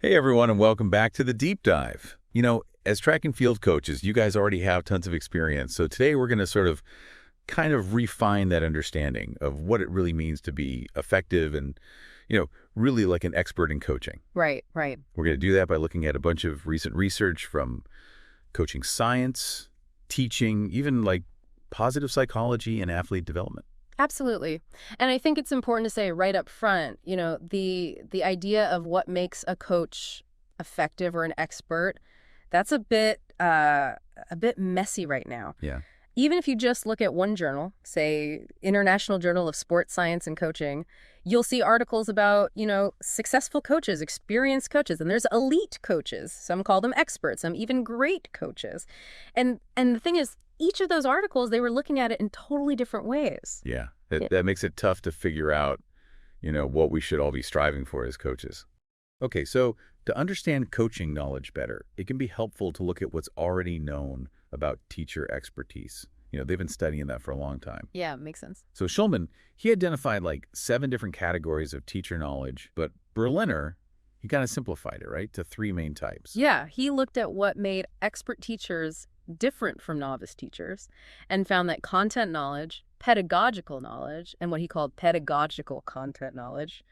Hey everyone, and welcome back to the Deep Dive. As track and field coaches, you guys already have tons of experience. So today we're going to sort of kind of refine that understanding of what it really means to be effective and, really like an expert in coaching. Right, right. We're going to do that by looking at a bunch of recent research from coaching science, teaching, even like positive psychology and athlete development. Absolutely. And I think it's important to say right up front, the idea of what makes a coach effective or an expert, that's a bit messy right now. Yeah. Even if you just look at one journal, say International Journal of Sports Science and Coaching, you'll see articles about, successful coaches, experienced coaches, and there's elite coaches. Some call them experts, some even great coaches. And the thing is, each of those articles, they were looking at it in totally different ways. Yeah. That makes it tough to figure out, what we should all be striving for as coaches. Okay, so to understand coaching knowledge better, it can be helpful to look at what's already known about teacher expertise. They've been studying that for a long time. Yeah, makes sense. So Schulman, he identified like 7 different categories of teacher knowledge, but Berliner, he kind of simplified it, right, to 3 main types. Yeah, he looked at what made expert teachers different from novice teachers and found that content knowledge, pedagogical knowledge, and what he called pedagogical content knowledge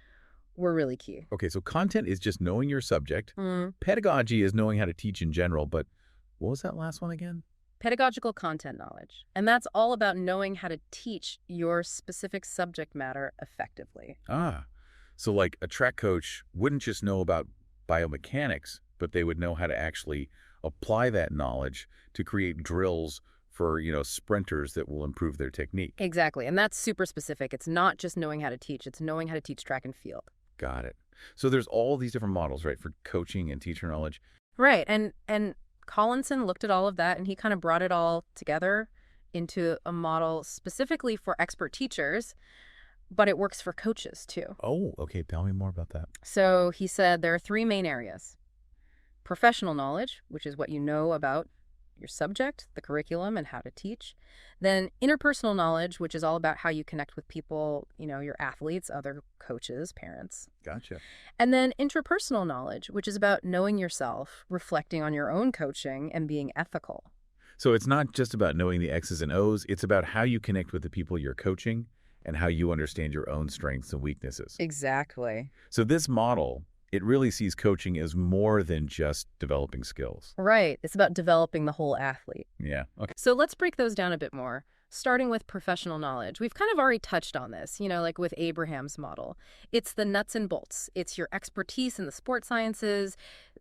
were really key. Okay, so content is just knowing your subject. Mm. Pedagogy is knowing how to teach in general, but what was that last one again? Pedagogical content knowledge. And that's all about knowing how to teach your specific subject matter effectively. So like a track coach wouldn't just know about biomechanics, but they would know how to actually apply that knowledge to create drills for, sprinters that will improve their technique. Exactly. And that's super specific. It's not just knowing how to teach. It's knowing how to teach track and field. Got it. So there's all these different models, right, for coaching and teacher knowledge. Right. And Collinson looked at all of that, and he kind of brought it all together into a model specifically for expert teachers, but it works for coaches too. Oh, okay. Tell me more about that. So he said there are 3 main areas. Professional knowledge, which is what you know about your subject, the curriculum, and how to teach. Then interpersonal knowledge, which is all about how you connect with people, your athletes, other coaches, parents. Gotcha. And then intrapersonal knowledge, which is about knowing yourself, reflecting on your own coaching, and being ethical. So it's not just about knowing the X's and O's. It's about how you connect with the people you're coaching and how you understand your own strengths and weaknesses. Exactly. So this model, it really sees coaching as more than just developing skills. Right. It's about developing the whole athlete. Yeah. Okay. So let's break those down a bit more, starting with professional knowledge. We've kind of already touched on this, like with Abraham's model. It's the nuts and bolts. It's your expertise in the sports sciences,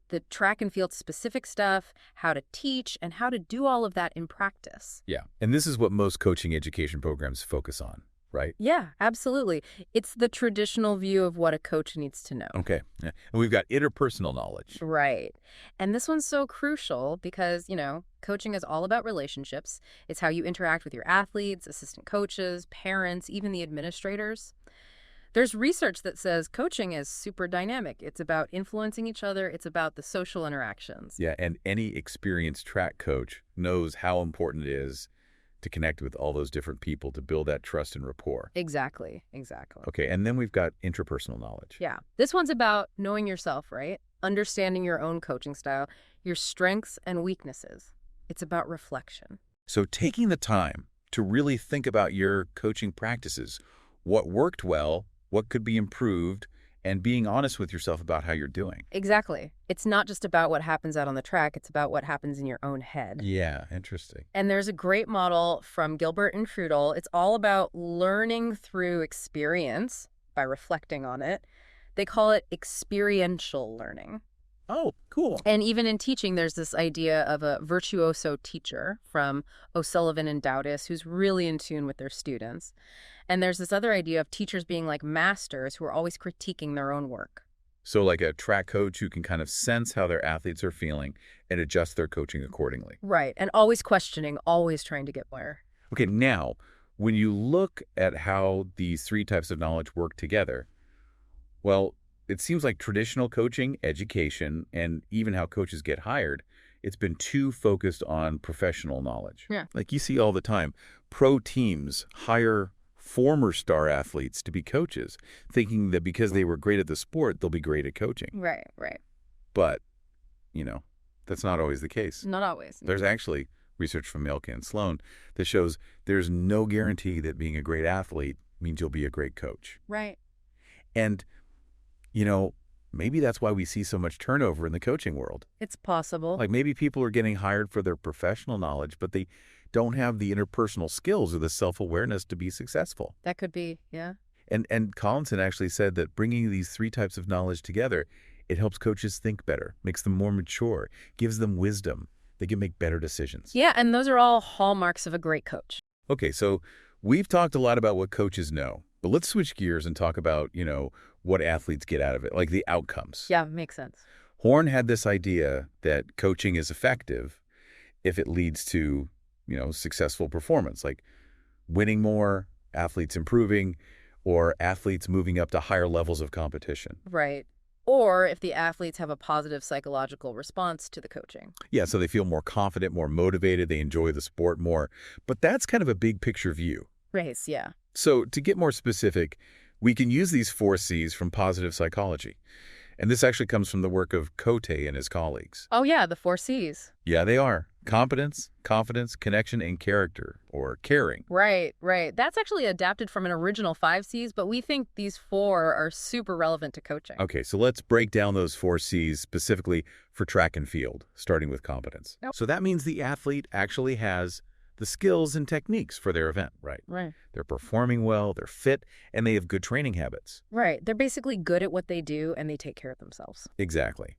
the track and field specific stuff, how to teach, and how to do all of that in practice. Yeah. And this is what most coaching education programs focus on, right? Yeah, absolutely. It's the traditional view of what a coach needs to know. Okay. Yeah. And we've got interpersonal knowledge. Right. And this one's so crucial because, coaching is all about relationships. It's how you interact with your athletes, assistant coaches, parents, even the administrators. There's research that says coaching is super dynamic. It's about influencing each other. It's about the social interactions. Yeah. And any experienced track coach knows how important it is to connect with all those different people to build that trust and rapport. Exactly. Okay, and then we've got interpersonal knowledge. Yeah. This one's about knowing yourself, right? Understanding your own coaching style, your strengths and weaknesses. It's about reflection. So taking the time to really think about your coaching practices, what worked well, what could be improved, and being honest with yourself about how you're doing. Exactly. It's not just about what happens out on the track. It's about what happens in your own head. Yeah, interesting. And there's a great model from Gilbert and Frudel. It's all about learning through experience by reflecting on it. They call it experiential learning. Oh, cool. And even in teaching, there's this idea of a virtuoso teacher from O'Sullivan and Dowdis who's really in tune with their students. And there's this other idea of teachers being like masters who are always critiquing their own work. So like a track coach who can kind of sense how their athletes are feeling and adjust their coaching accordingly. Right. And always questioning, always trying to get better. Okay, now, when you look at how these 3 types of knowledge work together, well, it seems like traditional coaching, education, and even how coaches get hired, it's been too focused on professional knowledge. Yeah. Like you see all the time, pro teams hire former star athletes to be coaches, thinking that because they were great at the sport, they'll be great at coaching. Right, right. But, you know, that's not always the case. Not always. There's actually research from Milke and Sloan that shows there's no guarantee that being a great athlete means you'll be a great coach. Right. And, you know, maybe that's why we see so much turnover in the coaching world. It's possible. Like maybe people are getting hired for their professional knowledge, but they don't have the interpersonal skills or the self-awareness to be successful. That could be, yeah. And Collinson actually said that bringing these three types of knowledge together, it helps coaches think better, makes them more mature, gives them wisdom. They can make better decisions. Yeah, and those are all hallmarks of a great coach. Okay, so we've talked a lot about what coaches know, but let's switch gears and talk about, what athletes get out of it, like the outcomes. Yeah, makes sense. Horn had this idea that coaching is effective if it leads to, successful performance, like winning more, athletes improving, or athletes moving up to higher levels of competition. Right. Or if the athletes have a positive psychological response to the coaching. Yeah, so they feel more confident, more motivated, they enjoy the sport more. But that's kind of a big picture view. Race, yeah. So to get more specific, we can use these 4 C's from positive psychology. And this actually comes from the work of Côté and his colleagues. Oh, yeah, the 4 C's. Yeah, they are. Competence, confidence, connection, and character, or caring. Right, right. That's actually adapted from an original 5 C's, but we think these 4 are super relevant to coaching. Okay, so let's break down those 4 C's specifically for track and field, starting with competence. Yep. So that means the athlete actually has the skills and techniques for their event, right? Right. They're performing well, they're fit, and they have good training habits. Right. They're basically good at what they do, and they take care of themselves. Exactly.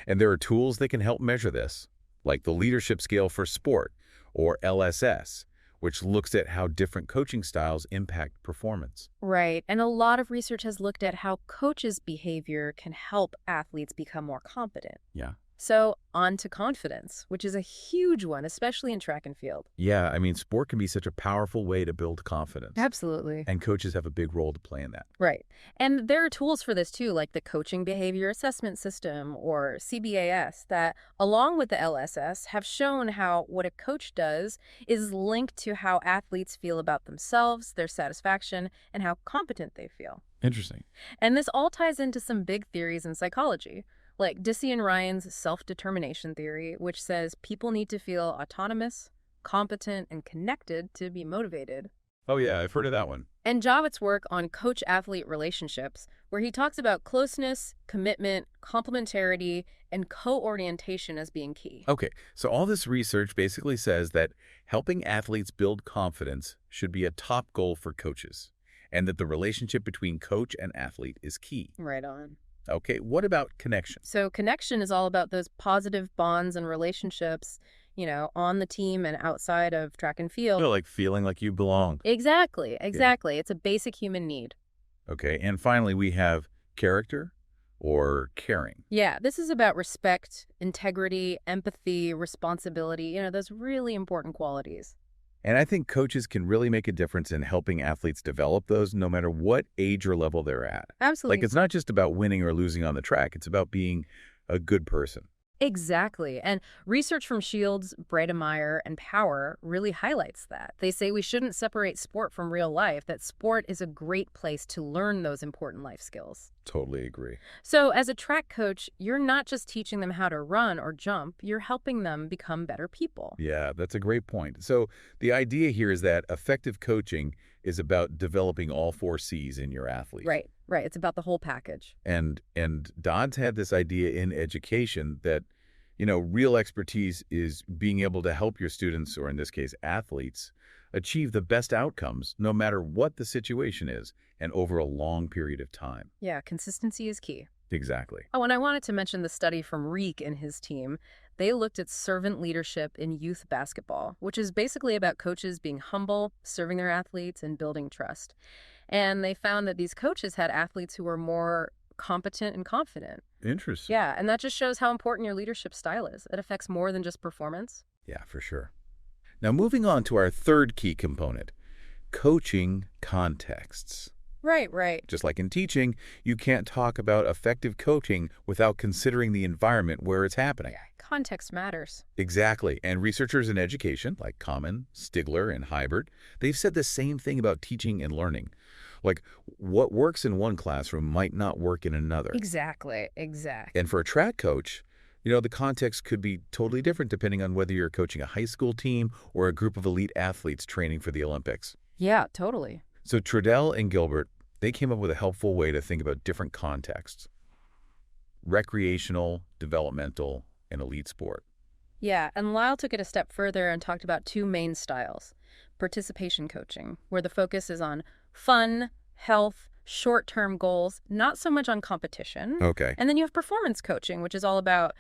And there are tools that can help measure this, like the Leadership Scale for Sport, or LSS, which looks at how different coaching styles impact performance. Right. And a lot of research has looked at how coaches' behavior can help athletes become more competent. Yeah. So on to confidence, which is a huge one, especially in track and field. Yeah, I mean, sport can be such a powerful way to build confidence. Absolutely. And coaches have a big role to play in that. Right. And there are tools for this too, like the Coaching Behavior Assessment System, or CBAS, that, along with the LSS, have shown how what a coach does is linked to how athletes feel about themselves, their satisfaction, and how competent they feel. Interesting. And this all ties into some big theories in psychology, like Dicey and Ryan's self-determination theory, which says people need to feel autonomous, competent, and connected to be motivated. Oh yeah, I've heard of that one. And Jovett's work on coach-athlete relationships, where he talks about closeness, commitment, complementarity, and co-orientation as being key. Okay, so all this research basically says that helping athletes build confidence should be a top goal for coaches, and that the relationship between coach and athlete is key. Right on. Okay, what about connection? So connection is all about those positive bonds and relationships, on the team and outside of track and field. Like feeling like you belong. Exactly. It's a basic human need. Okay, and finally we have character or caring. Yeah, this is about respect, integrity, empathy, responsibility, those really important qualities. And I think coaches can really make a difference in helping athletes develop those no matter what age or level they're at. Absolutely. Like, it's not just about winning or losing on the track. It's about being a good person. Exactly. And research from Shields, Bredemeyer, and Power really highlights that. They say we shouldn't separate sport from real life, that sport is a great place to learn those important life skills. Totally agree. So as a track coach, you're not just teaching them how to run or jump, you're helping them become better people. Yeah, that's a great point. So the idea here is that effective coaching is about developing all 4 C's in your athlete. Right. It's about the whole package. And Dodds had this idea in education that, real expertise is being able to help your students, or in this case, athletes, achieve the best outcomes no matter what the situation is and over a long period of time. Yeah, consistency is key. Exactly. Oh, and I wanted to mention the study from Reek and his team. They looked at servant leadership in youth basketball, which is basically about coaches being humble, serving their athletes, and building trust. And they found that these coaches had athletes who were more competent and confident. Interesting. Yeah, and that just shows how important your leadership style is. It affects more than just performance. Yeah, for sure. Now, moving on to our third key component, coaching contexts. Right. Just like in teaching, you can't talk about effective coaching without considering the environment where it's happening. Yeah, context matters. Exactly. And researchers in education, like Common, Stigler, and Hybert, they've said the same thing about teaching and learning. Like, what works in one classroom might not work in another. Exactly. And for a track coach, the context could be totally different depending on whether you're coaching a high school team or a group of elite athletes training for the Olympics. Yeah, totally. So Trudell and Gilbert, they came up with a helpful way to think about different contexts: recreational, developmental, and elite sport. Yeah, and Lyle took it a step further and talked about two main styles. Participation coaching, where the focus is on fun, health, short-term goals, not so much on competition. Okay. And then you have performance coaching, which is all about,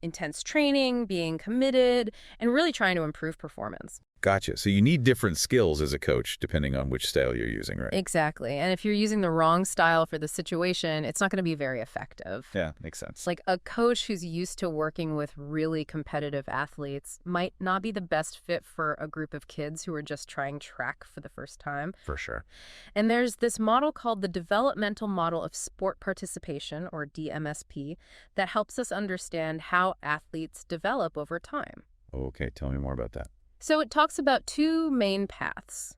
intense training, being committed, and really trying to improve performance. Gotcha. So you need different skills as a coach depending on which style you're using, right? Exactly. And if you're using the wrong style for the situation, it's not going to be very effective. Yeah, makes sense. Like a coach who's used to working with really competitive athletes might not be the best fit for a group of kids who are just trying track for the first time. For sure. And there's this model called the Developmental Model of Sport Participation, or DMSP, that helps us understand how athletes develop over time. Okay, tell me more about that. So it talks about two main paths: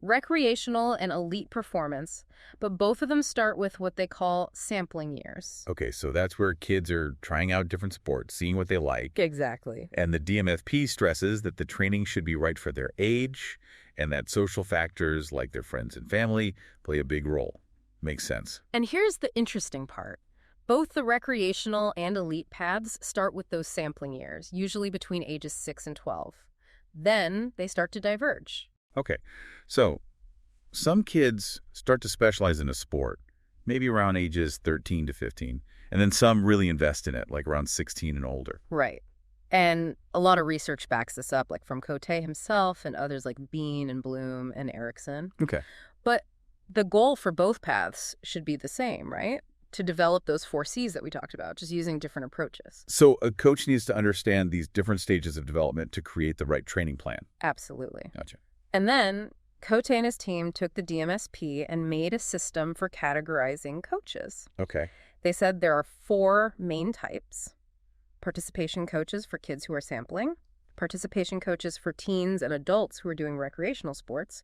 recreational and elite performance, but both of them start with what they call sampling years. Okay, so that's where kids are trying out different sports, seeing what they like. Exactly. And the DMFP stresses that the training should be right for their age and that social factors like their friends and family play a big role. Makes sense. And here's the interesting part. Both the recreational and elite paths start with those sampling years, usually between ages 6 and 12. Then they start to diverge. Okay, so some kids start to specialize in a sport, maybe around ages 13 to 15, and then some really invest in it, like around 16 and older. Right. And a lot of research backs this up, like from Côté himself and others like Bean and Bloom and Erickson. Okay. But the goal for both paths should be the same, right? To develop those 4 C's that we talked about, just using different approaches. So a coach needs to understand these different stages of development to create the right training plan. Absolutely. Gotcha. And then Côté and his team took the DMSP and made a system for categorizing coaches. Okay. They said there are 4 main types: participation coaches for kids who are sampling, participation coaches for teens and adults who are doing recreational sports,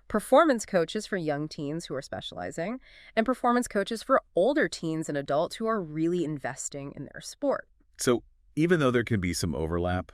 performance coaches for young teens who are specializing, and performance coaches for older teens and adults who are really investing in their sport. So even though there can be some overlap,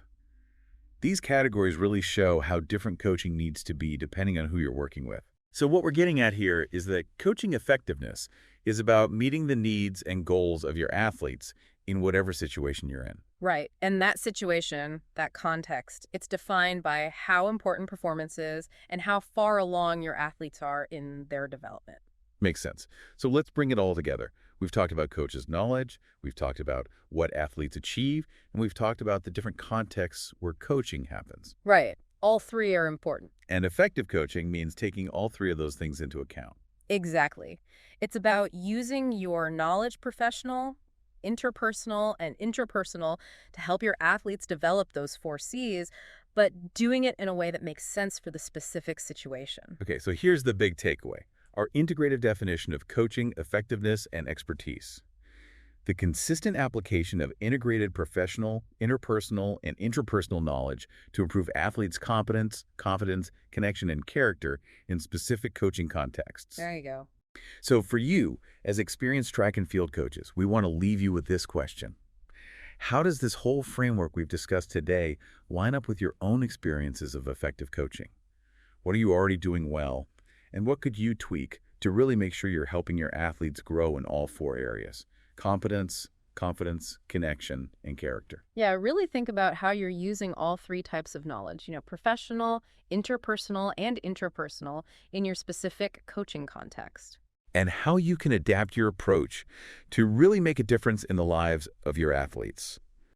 these categories really show how different coaching needs to be depending on who you're working with. So what we're getting at here is that coaching effectiveness is about meeting the needs and goals of your athletes in whatever situation you're in. Right. And that situation, that context, it's defined by how important performance is and how far along your athletes are in their development. Makes sense. So let's bring it all together. We've talked about coaches' knowledge, we've talked about what athletes achieve, and we've talked about the different contexts where coaching happens. Right. All 3 are important. And effective coaching means taking all 3 of those things into account. Exactly. It's about using your knowledge professional, interpersonal, and intrapersonal to help your athletes develop those 4 C's, but doing it in a way that makes sense for the specific situation. Okay, so here's the big takeaway: our integrative definition of coaching effectiveness and expertise. The consistent application of integrated professional, interpersonal, and intrapersonal knowledge to improve athletes' competence, confidence, connection, and character in specific coaching contexts. There you go. So for you, as experienced track and field coaches, we want to leave you with this question. How does this whole framework we've discussed today line up with your own experiences of effective coaching? What are you already doing well? And what could you tweak to really make sure you're helping your athletes grow in all 4 areas: competence, confidence, connection, and character? Yeah, really think about how you're using all 3 types of knowledge, professional, interpersonal, and intrapersonal in your specific coaching context. And how you can adapt your approach to really make a difference in the lives of your athletes.